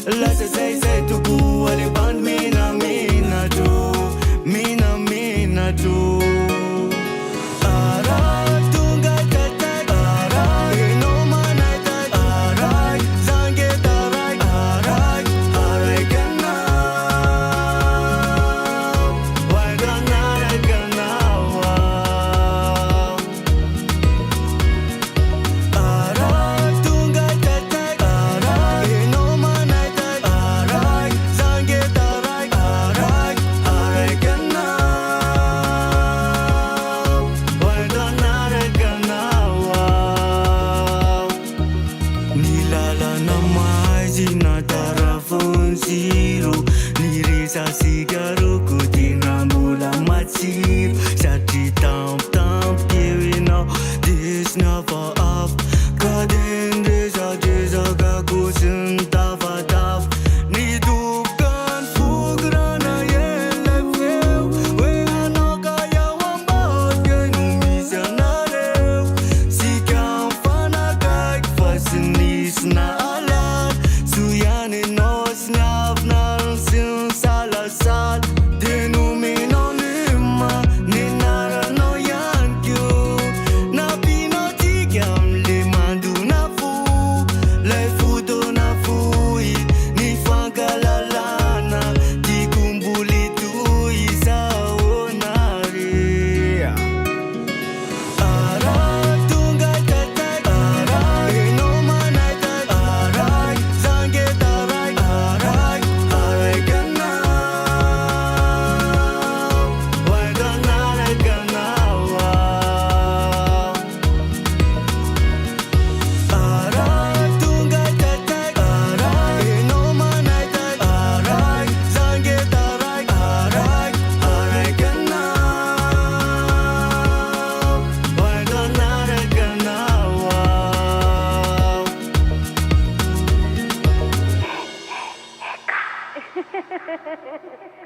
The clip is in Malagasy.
Lasa say tuku aliband mina tu mina tu Arai tunga tatak Arai no mana tak Arai zange tarai Arai kana Wai kana kana Arai tunga tatak Arai no mana tak Arai zange tarai Arai kana Wai kana kana Nilala na mai zina tarafun zero Nirisa sigaro kutina mula matsir Sati tam giving up This never up Kadin desa kakusun taf Ni dukan fugrana yele feu Wena kaya wambat Genumisa na reu Sikang fanagag Fasinis na alat Suyane no snap na sin salasal Denumino nima Ninara no yankyu Na pinotikam limandu na fu Lai futo na fui Ni fangalalana Di kumbuli tu isa onari Arai tunga tatak Arai no mana tak Arai zange tarai Arai kana Wai kana kana Arai tunga tatak Arai no mana tak Arai zange tarai Arai kana Wai kana kana Hehehehe